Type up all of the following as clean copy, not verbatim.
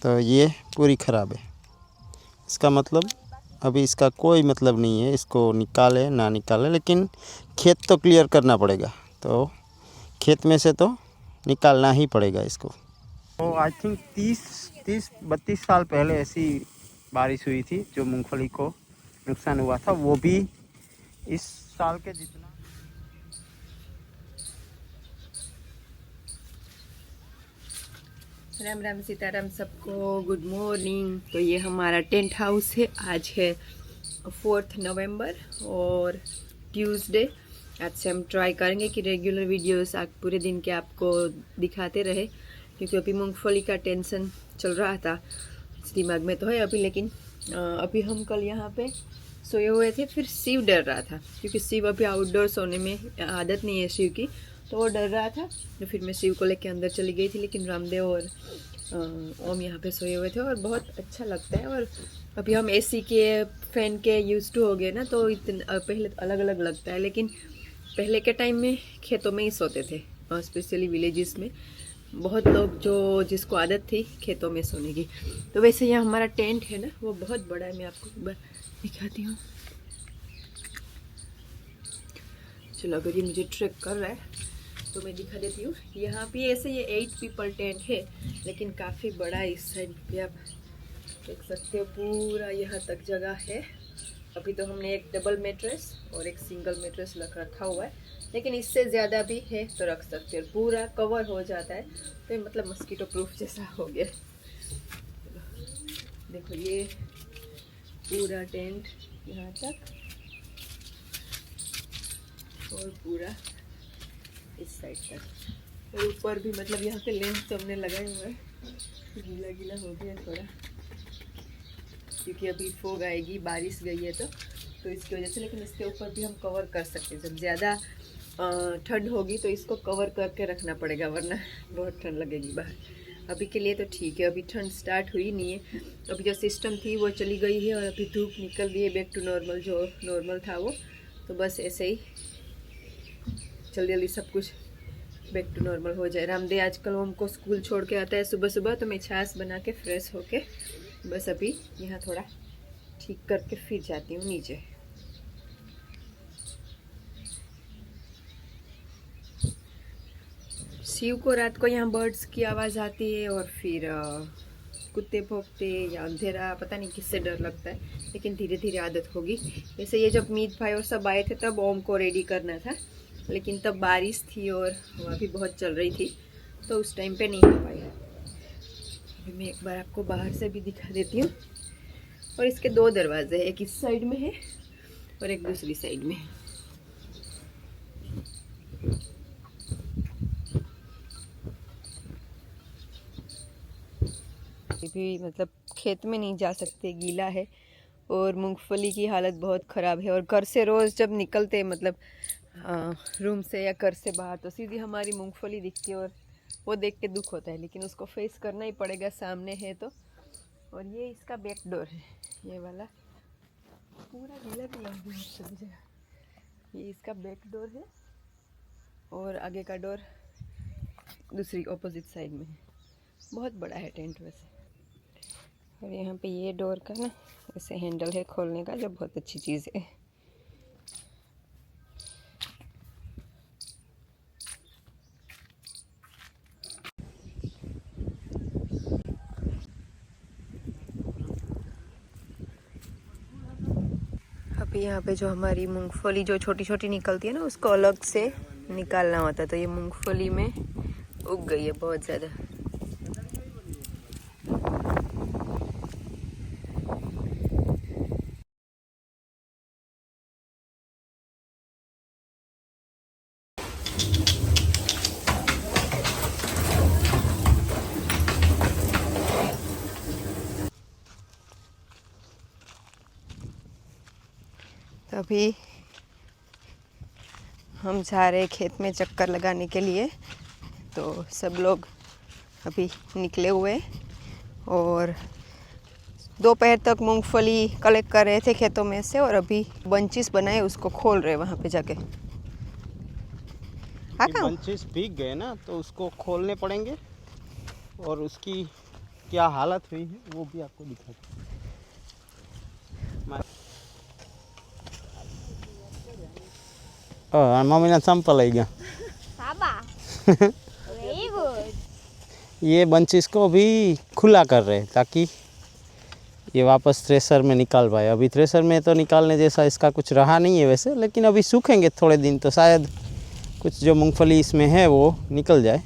तो ये पूरी ख़राब है। इसका मतलब अभी इसका कोई मतलब नहीं है, इसको निकाले ना निकाले, लेकिन खेत तो क्लियर करना पड़ेगा। तो खेत में से तो निकालना ही पड़ेगा इसको। तो आई थिंक 30-32 साल पहले ऐसी बारिश हुई थी जो मूंगफली को नुकसान हुआ था, वो भी इस साल के जितना। राम राम सीताराम सबको, गुड मॉर्निंग। तो ये हमारा टेंट हाउस है। आज है 4 नवंबर और ट्यूसडे। आज से हम ट्राई करेंगे कि रेगुलर वीडियोस आज पूरे दिन के आपको दिखाते रहे, क्योंकि अभी मूंगफली का टेंशन चल रहा था। दिमाग में तो है अभी, लेकिन अभी हम कल यहाँ पे सोए हुए थे, फिर शिव डर रहा था, क्योंकि शिव अभी आउटडोर सोने में आदत नहीं है शिव की, तो वो डर रहा था। तो फिर मैं शिव को लेके अंदर चली गई थी, लेकिन रामदेव और ओम यहाँ पे सोए हुए थे और बहुत अच्छा लगता है। और अभी हम एसी के फैन के यूज टू हो गए ना, तो इतना पहले अलग अलग लगता है, लेकिन पहले के टाइम में खेतों में ही सोते थे, स्पेशली विलेजेस में बहुत लोग जिसको आदत थी खेतों में सोने की। तो वैसे यहाँ हमारा टेंट है ना, वो बहुत बड़ा है। मैं आपको एक बार दिखाती हूँ। चलो, अगर ये मुझे ट्रैक कर रहा है तो मैं दिखा देती हूँ। यहाँ पे ऐसे ये 8 पीपल टेंट है, लेकिन काफ़ी बड़ा है। इस साइड पे आप देख सकते हो, पूरा यहाँ तक जगह है। अभी तो हमने एक डबल मैट्रेस और एक सिंगल मैट्रेस रखा हुआ है, लेकिन इससे ज़्यादा भी है तो रख सकते हो। पूरा कवर हो जाता है, तो मतलब मस्कीटो प्रूफ जैसा हो गया। देखो, ये पूरा टेंट यहाँ तक और पूरा इस साइड तक, और ऊपर भी मतलब यहाँ पे लेंस तो हमने लगाए हुए हैं। गीला गीला हो गया थोड़ा, क्योंकि अभी फोग आएगी, बारिश गई है तो इसकी वजह से। लेकिन इसके ऊपर भी हम कवर कर सकते हैं। जब ज़्यादा ठंड होगी तो इसको कवर करके रखना पड़ेगा, वरना बहुत ठंड लगेगी बाहर। अभी के लिए तो ठीक है, अभी ठंड स्टार्ट हुई नहीं है। अभी जो सिस्टम थी वो चली गई है, और अभी धूप निकल रही है बैक टू नॉर्मल, जो नॉर्मल था वो। तो बस ऐसे ही जल्दी जल्दी सब कुछ बैक टू नॉर्मल हो जाए। रामदेव आजकल ओम को स्कूल छोड़ के आता है सुबह सुबह, तो मैं छाछ बना के फ्रेश होके बस अभी यहाँ थोड़ा ठीक करके फिर जाती हूँ नीचे। शिव को रात को यहाँ बर्ड्स की आवाज़ आती है, और फिर कुत्ते भौंकते या अंधेरा, पता नहीं किससे डर लगता है, लेकिन धीरे धीरे आदत होगी। वैसे ये जब मीत भाई और सब आए थे तब ओम को रेडी करना था, लेकिन तब बारिश थी और हवा भी बहुत चल रही थी, तो उस टाइम पे नहीं हो पाया। अभी मैं एक बार आपको बाहर से भी दिखा देती हूँ। और इसके 2 दरवाजे हैं, एक इस साइड में है और एक दूसरी साइड में है। भी मतलब खेत में नहीं जा सकते, गीला है, और मूंगफली की हालत बहुत ख़राब है। और घर से रोज़ जब निकलते हैं, मतलब रूम से या घर से बाहर, तो सीधी हमारी मूंगफली दिखती है, और वो देख के दुख होता है, लेकिन उसको फेस करना ही पड़ेगा, सामने है तो। और ये इसका बैक डोर है, ये वाला पूरा गीला गीला हो गया सभी जगह। ये इसका बैक डोर है, और आगे का डोर दूसरी ऑपोजिट साइड में है। बहुत बड़ा है टेंट वैसे। और यहाँ पे ये डोर का ना ऐसे हैंडल है खोलने का, जो बहुत अच्छी चीज़ है। अभी यहाँ पे जो हमारी मूंगफली जो छोटी छोटी निकलती है ना, उसको अलग से निकालना होता है। तो ये मूंगफली में उग गई है बहुत ज़्यादा। तो अभी हम जा रहे खेत में चक्कर लगाने के लिए। तो सब लोग अभी निकले हुए, और दोपहर तक मूंगफली कलेक्ट कर रहे थे खेतों में से, और अभी बंचेस बनाए उसको खोल रहे वहाँ पे जाके। बंचेस भीग गए ना, तो उसको खोलने पड़ेंगे, और उसकी क्या हालत हुई है वो भी आपको दिखाते हैं। मम्मी ने संपल आई गया। Very good. ये बंचिस को अभी खुला कर रहे हैं ताकि ये वापस थ्रेसर में निकाल पाए। अभी थ्रेसर में तो निकालने जैसा इसका कुछ रहा नहीं है वैसे, लेकिन अभी सूखेंगे थोड़े दिन तो शायद कुछ जो मूंगफली इसमें है वो निकल जाए।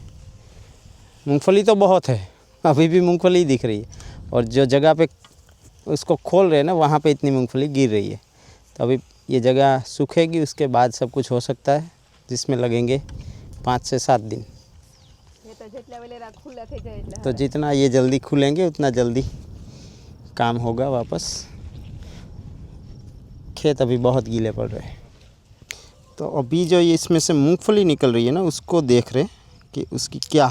मूंगफली तो बहुत है, अभी भी मूंगफली दिख रही है, और जो जगह पे उसको खोल रहे हैं ना वहाँ पे इतनी मूंगफली गिर रही है। तो अभी ये जगह सूखेगी, उसके बाद सब कुछ हो सकता है, जिसमें लगेंगे 5 से 7 दिन। तो जितना ये जल्दी खुलेंगे उतना जल्दी काम होगा वापस। खेत अभी बहुत गीले पड़ रहे हैं। तो अभी जो ये इसमें से मूंगफली निकल रही है ना, उसको देख रहे कि उसकी क्या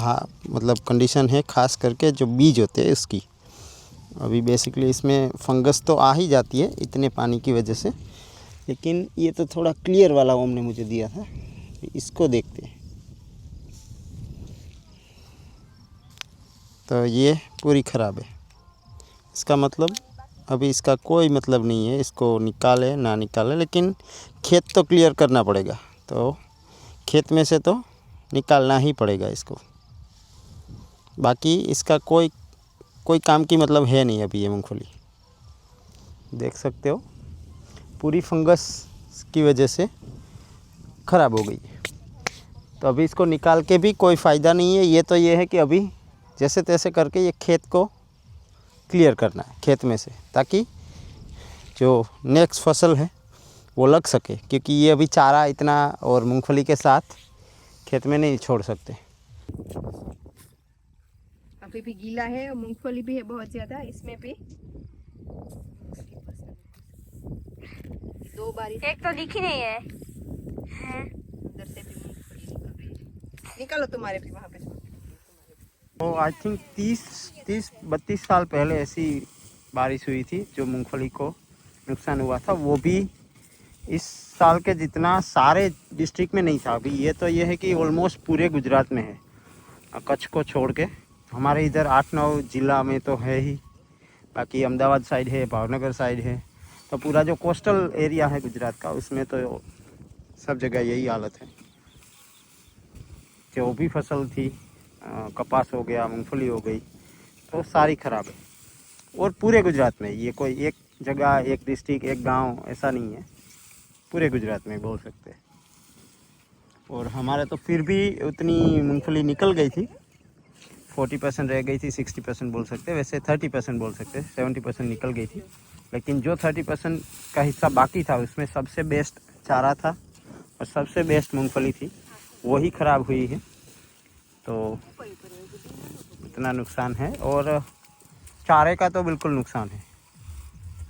मतलब कंडीशन है, ख़ास करके जो बीज होते हैं उसकी। अभी बेसिकली इसमें फंगस तो आ ही जाती है इतने पानी की वजह से, लेकिन ये तो थोड़ा क्लियर वाला ओम ने मुझे दिया था। इसको देखते हैं। तो ये पूरी ख़राब है, इसका मतलब अभी इसका कोई मतलब नहीं है इसको निकाले ना निकाले, लेकिन खेत तो क्लियर करना पड़ेगा। तो खेत में से तो निकालना ही पड़ेगा इसको, बाकी इसका कोई काम की मतलब है नहीं। अभी ये मूंगफली देख सकते हो पूरी फंगस की वजह से ख़राब हो गई है। तो अभी इसको निकाल के भी कोई फ़ायदा नहीं है। ये तो ये है कि अभी जैसे तैसे करके ये खेत को क्लियर करना है खेत में से, ताकि जो नेक्स्ट फसल है वो लग सके, क्योंकि ये अभी चारा इतना और मूंगफली के साथ खेत में नहीं छोड़ सकते। अभी भी गीला है और मूंगफली भी है बहुत ज़्यादा। इसमें भी 2 बारी एक तो दिख ही नहीं है। अंदर से भी मूंगफली निकल रही है। निकालो तुम्हारे भी वहाँ पे। तो आई थिंक 30-32 साल पहले ऐसी बारिश हुई थी जो मूंगफली को नुकसान हुआ था। वो भी इस साल के जितना सारे डिस्ट्रिक्ट में नहीं था। अभी ये तो ये है कि ऑलमोस्ट पूरे गुजरात में है, कच्छ को छोड़ के। हमारे इधर 8-9 ज़िला में तो है ही, बाकी अहमदाबाद साइड है, भावनगर साइड है। तो पूरा जो कोस्टल एरिया है गुजरात का, उसमें तो सब जगह यही हालत है। जो भी फसल थी, कपास हो गया, मूंगफली हो गई, तो सारी ख़राब है। और पूरे गुजरात में, ये कोई एक जगह, एक डिस्ट्रिक्ट, एक गांव ऐसा नहीं है, पूरे गुजरात में बोल सकते हैं। और हमारे तो फिर भी उतनी मूंगफली निकल गई थी, 40% रह गई थी, 60% बोल सकते, वैसे 30% बोल सकते, 70% निकल गई थी। लेकिन जो 30% का हिस्सा बाकी था उसमें सबसे बेस्ट चारा था और सबसे बेस्ट मूंगफली थी, वही ख़राब हुई है। तो इतना नुकसान है, और चारे का तो बिल्कुल नुकसान है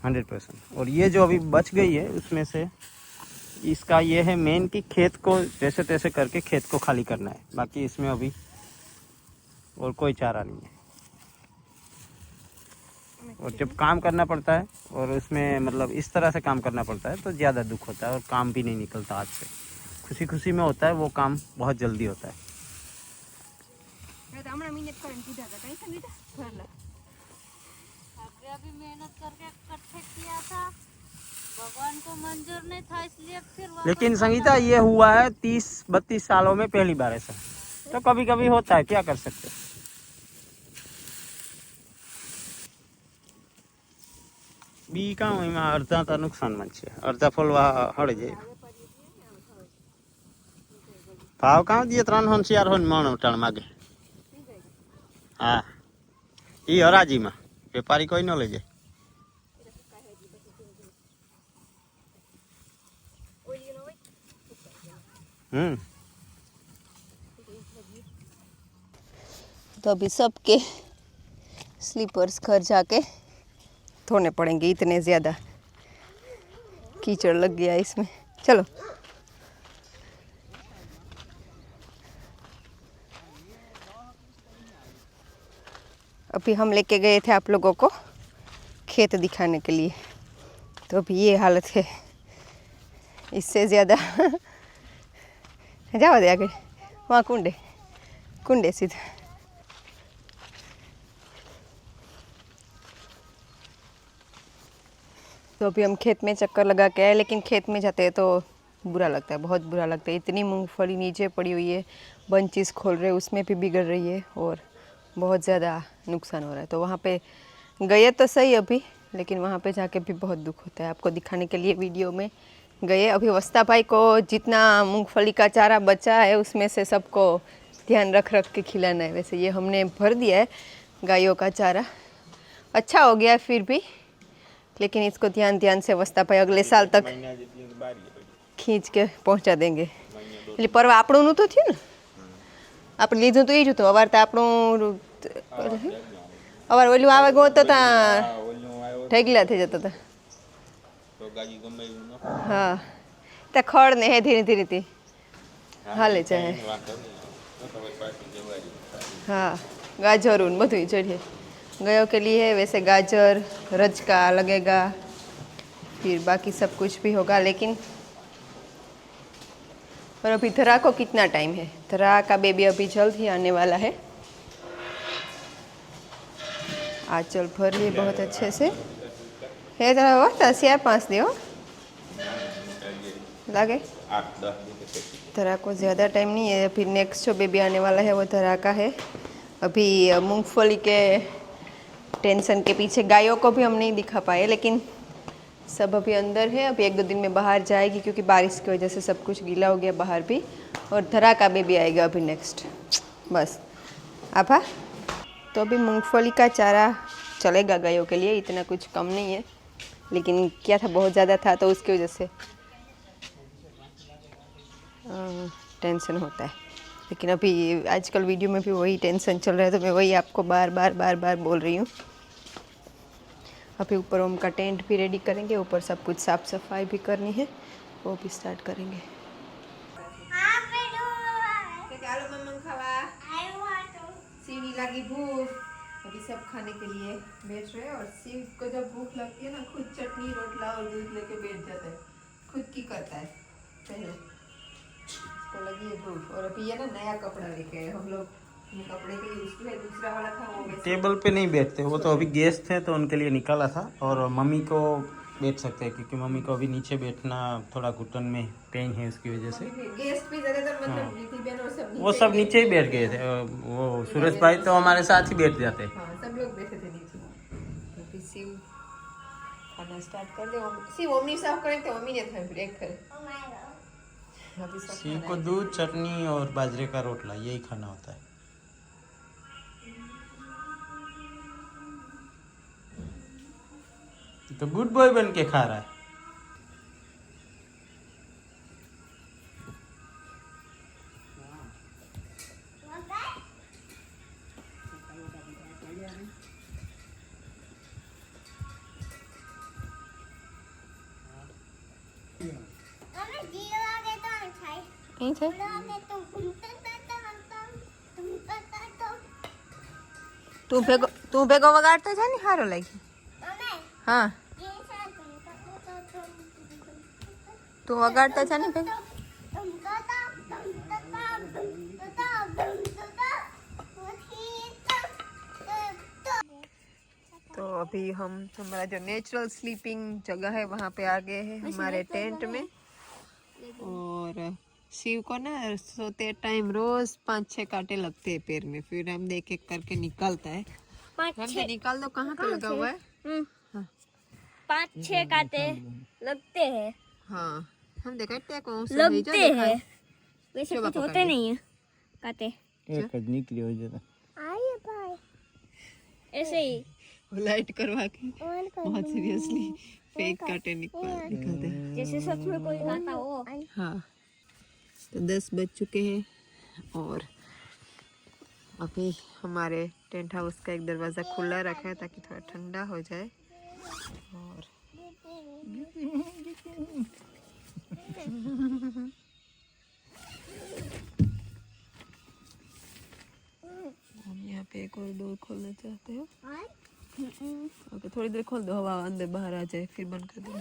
100%। और ये जो अभी बच गई है उसमें से, इसका ये है मेन कि खेत को जैसे तैसे करके खेत को खाली करना है। बाकी इसमें अभी और कोई चारा नहीं है। और जब काम करना पड़ता है और उसमें मतलब इस तरह से काम करना पड़ता है तो ज़्यादा दुख होता है और काम भी नहीं निकलता हाथ से। खुशी खुशी में होता है वो काम, बहुत जल्दी होता है। अभी मेहनत करके इकट्ठे किया था, भगवान को मंजूर नहीं था, इसलिए फिर लेकिन संगीता, ये हुआ है 30-32 सालों में पहली बार ऐसा। तो कभी कभी होता है, क्या कर सकते। बी का अर्धा तो नुकसान मन छे, अर्धा फलवा हड़े जाए। भाव कहाँ दिए 3 होन 4 होन मण टाण मागे। हाँ, ये हराजी में व्यापारी कोई न ले जाए। तो अभी सबके स्लीपर्स घर जाके धोने पड़ेंगे, इतने ज़्यादा कीचड़ लग गया इसमें। चलो अभी हम लेके गए थे आप लोगों को खेत दिखाने के लिए, तो अभी ये हालत है। इससे ज़्यादा जाओ दे आगे, वहाँ कुंडे सीधा। तो अभी हम खेत में चक्कर लगा के आए, लेकिन खेत में जाते हैं तो बुरा लगता है, बहुत बुरा लगता है। इतनी मूंगफली नीचे पड़ी हुई है, बंचेस खोल रहे हैं उसमें भी बिगड़ रही है और बहुत ज़्यादा नुकसान हो रहा है। तो वहाँ पे गए तो सही अभी, लेकिन वहाँ पे जाके भी बहुत दुख होता है। आपको दिखाने के लिए वीडियो में गए। अभी वस्ता भाई को जितना मूंगफली का चारा बचा है उसमें से सबको ध्यान रख रख के खिलाना है। वैसे ये हमने भर दिया है गायों का चारा, अच्छा हो गया है फिर भी, लेकिन इसको ध्यान से वस्ता भाई अगले साल तक खींच के पહોंचा देंगे। એટલે પરવા આપણું તો થયું ને, આપણે લીધું તો એ જ હતું, અવાર તો આપણું અવાર ઓલું આવે ગયો તો ત્યાં ઢગલા થઈ જતા હતા। હા ત્યાં ખડ ને હે ધીરે ધીરે થી હાલે જાય। हाँ गाजर उन બધું चढ़िए गयों के लिए है। वैसे गाजर रजका लगेगा, फिर बाकी सब कुछ भी होगा, लेकिन पर अभी धरा को कितना टाइम है? धरा का बेबी अभी जल्द ही आने वाला है। आंचल भरिए बहुत अच्छे से है। जरा वक्त 4-5 दिन लगे। धरा को ज़्यादा टाइम नहीं है। फिर नेक्स्ट जो बेबी आने वाला है वो धरा का है। अभी मूंगफली के टेंशन के पीछे गायों को भी हम नहीं दिखा पाए, लेकिन सब अभी अंदर है। अभी 1-2 दिन में बाहर जाएगी क्योंकि बारिश की वजह से सब कुछ गीला हो गया बाहर भी। और धरा का बेबी आएगा अभी नेक्स्ट। बस आभा। तो अभी मूंगफली का चारा चलेगा गायों के लिए, इतना कुछ कम नहीं है, लेकिन क्या था बहुत ज़्यादा था तो उसकी वजह से टेंशन होता है। लेकिन अभी आजकल वीडियो में भी वही टेंशन चल रहा है, तो मैं वही आपको बार बार बोल रही हूँ। अभी ऊपर ओम का टेंट भी रेडी करेंगे, ऊपर सब कुछ साफ़ सफाई भी करनी है, वो भी स्टार्ट करेंगे। सीवी लगी भूख, अभी सब खाने के लिए बैठ रहे हैं। और शिव को जब भूख लगती है ना, खुद चटनी रोटला और दूध लेके बैठ जाता है, खुद की करता है पहले। इसको लगी है भूख। और अभी ये ना नया कपड़ा लेके आए हम लोग, कपड़े के लिए उसको है, दूसरा वाला था वो वैसे टेबल पे नहीं बैठते, वो तो अभी गेस्ट थे तो उनके लिए निकाला था। और मम्मी को बैठ सकते हैं क्योंकि मम्मी को अभी नीचे बैठना थोड़ा घुटन में पेन है, उसकी वजह से गेस्ट भी ज्यादातर मतलब दीदी बहन और सब वो सब नीचे ही बैठ गए थे। वो सुरेश भाई तो हमारे साथ ही बैठ जाते। हाँ सब लोग बैठे थे नीचे। अभी शिव खाना स्टार्ट कर दे। शिव मम्मी साफ करें तो मम्मी ने था ब्रेक करे। अभी सब शिव को दूध चटनी और बाजरे का रोटला यही खाना होता है। तो गुड बॉय बन के खा रहा है। कहीं थे तू भेगो वगाड़ता था नहीं हारो लगी। हाँ तू वगाड़ता था नहीं भेगो। तो अभी हम हमारा जो नेचुरल स्लीपिंग जगह है वहाँ पे आ गए हैं हमारे टेंट में। और शिव को ना सोते टाइम रोज 5-6 कांटे लगते हैं पैर में, फिर हम देख एक करके निकालता है। हम निकाल दो, कहाँ पे लगा हुआ है? हाँ। 5-6 कांटे लगते हैं। हाँ हम देखते लगते हैं, वैसे कुछ होते नहीं है कांटे। एक निकली हो जाता आइए भाई ऐसे ही लाइट करवा के बहुत सीरियसली फेक कांटे निकालते हैं, जैसे सच में कोई खाता हो। हाँ तो 10 बज चुके हैं और अभी हमारे टेंट हाउस का एक दरवाज़ा खुला रखा है ताकि थोड़ा ठंडा हो जाए। और हम यहाँ पे एक और डोर खोलना चाहते हो। ओके थोड़ी देर खोल दो, हवा अंदर बाहर आ जाए, फिर बंद कर दो।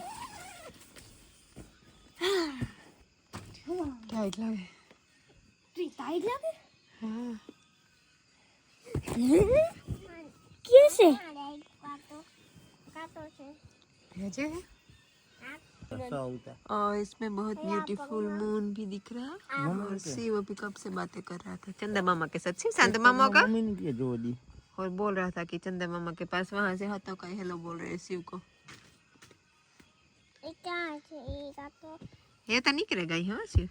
टाइट लगे। टाइट लगे? हाँ कैसे? भेजे है ऐसा होता है। और इसमें बहुत ब्यूटीफुल मून भी दिख रहा है और शिव अभी कब से बातें कर रहा था चंदा मामा के साथ, शिव शांत मामा का, मम्मी ने किया जो दी। और बोल रहा था कि चंदा मामा के पास वहां से हाथों का हेलो बोल रहे शिव को। ये तो निकलेगा ही हाँ शिव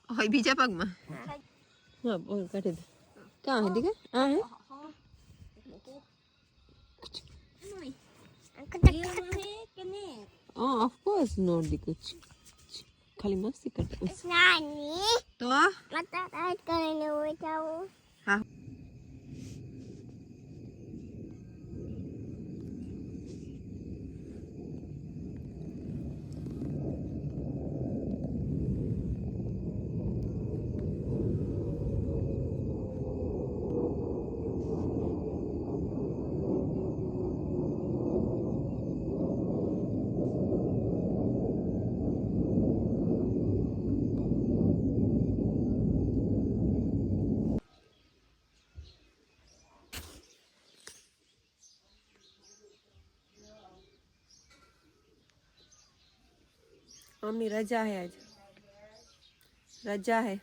ओय बीजा पग में हां बोल काटे दे क्या है दिखे हां है ऑफ कोर्स नॉट दी कुछ खाली मस्ती करते उस तो हाँ मम्मी रजा है आज रजा है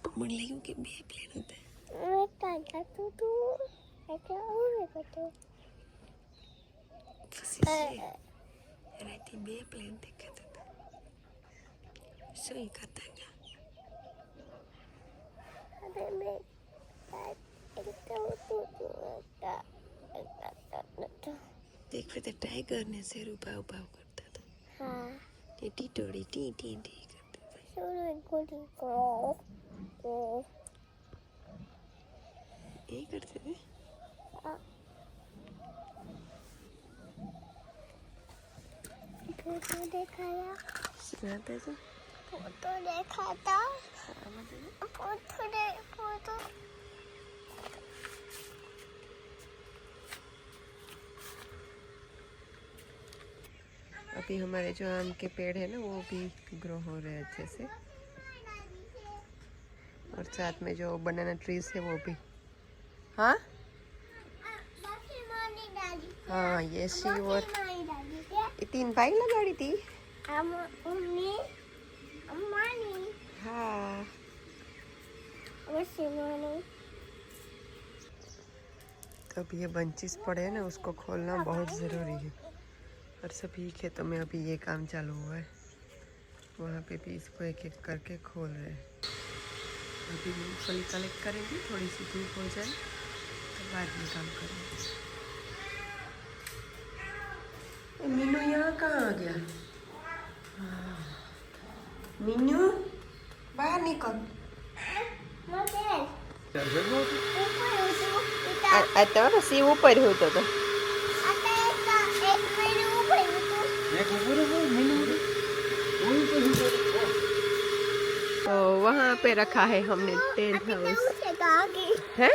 Pemilihan ke biaya plan होता है Nanti biaya plan dekat itu Sui katanya देख रहे थे टाइगर ने सिर उपाव उपाव करता था हाँ T Todi T T T करते थे यही करते थे फोटो दिखाया सुनाता था फोटो देखा था फोटो अभी हमारे जो आम के पेड़ है ना वो भी ग्रो हो रहे हैं अच्छे से और साथ में जो बनाना ट्रीज है वो भी हाँ हाँ ये शिव और ये 3 भाई लगाड़ी थी हाँ तो अब ये बंचिस पड़े हैं ना उसको खोलना बहुत ज़रूरी है और सभी खेतों में अभी ये काम चालू हुआ है वहाँ पे भी इसको एक एक करके खोल रहे हैं अभी मूंगफली कलेक्ट करेंगे थोड़ी सी धूप हो जाए तो बाद में काम करेंगे मीनू यहाँ कहाँ आ गया मीनू बाहर निकल आता शिव ऊपर होता था तो वहाँ पे रखा है हमने टेंट हाउस है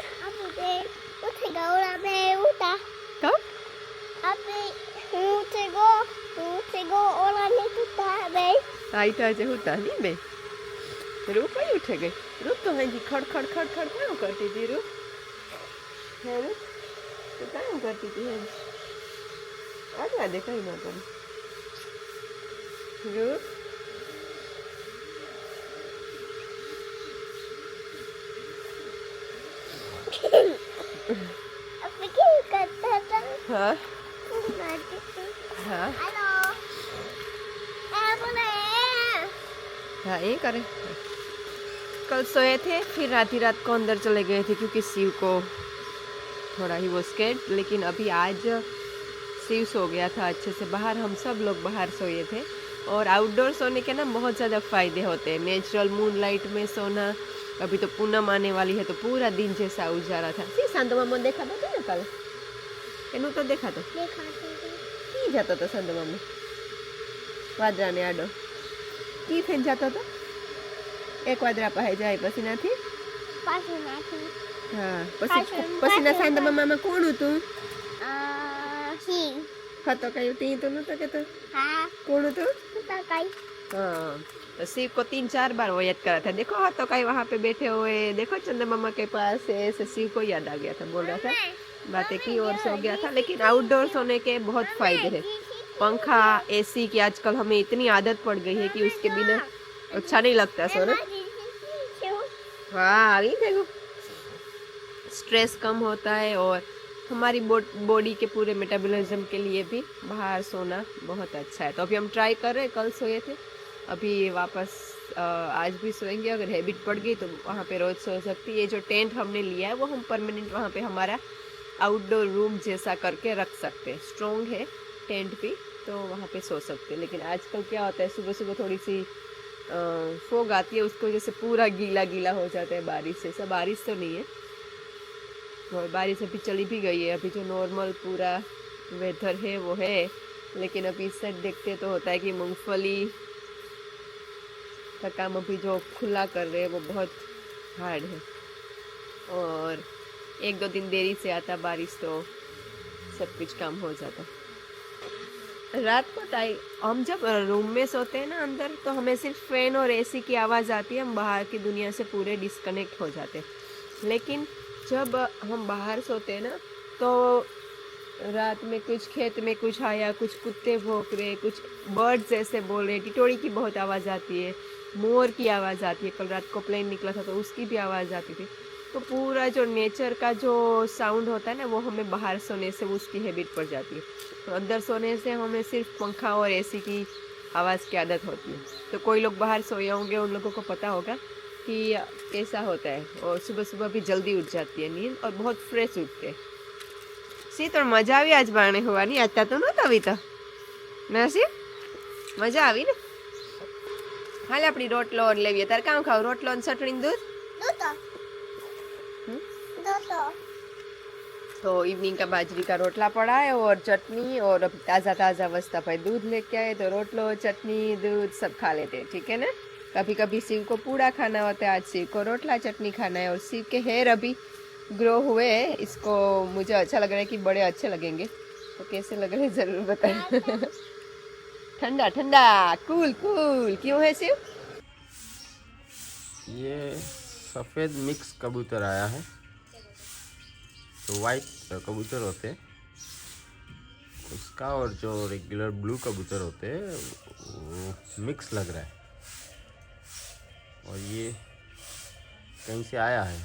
आइट आज होता नहीं बे रूप ही उठे गई रूप तो है जी खड़ खड़ खड़ खड़ क्या करती थी रूप है रूप तो क्या करती थी है आज देखा ही ना तुम रूप हाँ हाँ हाँ ये करें। कल सोए थे, फिर रात ही रात को अंदर चले गए थे क्योंकि शिव को थोड़ा ही वो स्केट, लेकिन अभी आज शिव सो गया था अच्छे से बाहर, हम सब लोग बाहर सोए थे। और आउटडोर सोने के ना बहुत ज़्यादा फ़ायदे होते हैं। नेचुरल मूनलाइट में सोना, अभी तो पूनम आने वाली है तो पूरा दिन जैसा उजाला था। सी शांत मामा देखा तो ना कल एनु तो देखा तो की जाता तो शांत मामा वादरा ने आडो की थઈને जाता तो एक वादरा પાસે જાય પછી નાથી હા પછી ના શાંત મામામાં કોણ હતું હતો કઈ તી તો નતો કેતો કોણ હતું हाँ तो शिव को 3-4 बार वो याद करा था। देखो हाँ तो कहीं वहाँ पे बैठे हुए, देखो चंदा मामा के पास है, ऐसे शिव को याद आ गया था, बोल रहा था, बातें की और सो गया था। लेकिन आउटडोर सोने के बहुत फायदे हैं। पंखा एसी की आजकल हमें इतनी आदत पड़ गई है कि उसके बिना अच्छा नहीं लगता सोना। हाँ अभी देखो स्ट्रेस कम होता है और हमारी बॉडी के पूरे मेटाबॉलिज्म के लिए भी बाहर सोना बहुत अच्छा है। तो अभी हम ट्राई कर रहे हैं, कल सोए थे, अभी वापस आज भी सोएंगे। अगर हैबिट पड़ गई तो वहाँ पे रोज़ सो सकती है। ये जो टेंट हमने लिया है वो हम परमानेंट वहाँ पे हमारा आउटडोर रूम जैसा करके रख सकते हैं। स्ट्रॉन्ग है टेंट भी, तो वहाँ पे सो सकते हैं। लेकिन आजकल क्या होता है, सुबह सुबह थोड़ी सी फोग आती है, उसको वजह से पूरा गीला गीला हो जाता है बारिश से। सब बारिश तो नहीं है और बारिश अभी चली भी गई है। अभी जो नॉर्मल पूरा वेदर है वो है, लेकिन अभी इस साइड देखते तो होता है कि मूंगफली का काम अभी जो खुला कर रहे हैं वो बहुत हार्ड है और 1-2 दिन देरी से आता बारिश तो सब कुछ काम हो जाता। रात को हम जब रूम में सोते हैं ना अंदर, तो हमें सिर्फ फैन और एसी की आवाज़ आती है, हम बाहर की दुनिया से पूरे डिस्कनेक्ट हो जाते हैं। लेकिन जब हम बाहर सोते हैं ना तो रात में कुछ खेत में कुछ आया, कुछ कुत्ते भौंक रहे, कुछ बर्ड्स ऐसे बोल रहे, टिटोड़ी की बहुत आवाज़ आती है, मोर की आवाज़ आती है। कल रात को प्लेन निकला था तो उसकी भी आवाज़ आती थी। तो पूरा जो नेचर का जो साउंड होता है ना वो हमें बाहर सोने से उसकी हैबिट पड़ जाती है। तो अंदर सोने से हमें सिर्फ पंखा और एसी की आवाज़ की आदत होती है। तो कोई लोग बाहर सोए होंगे, उन लोगों को पता होगा कि कैसा होता है। और सुबह सुबह भी जल्दी उठ जाती है नींद और बहुत फ्रेश उठते हैं। सी तो मजा આવી આજ બાણે હોવાની, આતા તો નહોતા આવી તો ના सी મજા આવી ને। હાલ આપણી રોટલો લેવીએ, તારે કામ ખાવ રોટલો અને ચટણી દૂધ तो इवनिंग का बाजरी का रोटला पड़ा है और चटनी, और अभी ताज़ा ताज़ा वस्ता भाई दूध लेके आए तो रोटलो चटनी दूध सब खा लेते हैं, ठीक है ना। कभी कभी शिव को पूड़ा खाना होता है, आज शिव को रोटला चटनी खाना है। और शिव के हेयर अभी ग्रो हुए हैं, इसको मुझे अच्छा लग रहा है कि बड़े अच्छे लगेंगे। तो कैसे लग रहे हैं ज़रूर बताएं। ठंडा ठंडा कूल कूल क्यों है शिव? ये सफ़ेद मिक्स कबूतर आया है, तो वाइट कबूतर होते हैं उसका और जो रेगुलर ब्लू कबूतर होते हैं वो मिक्स लग रहा है। और ये कहीं से आया है,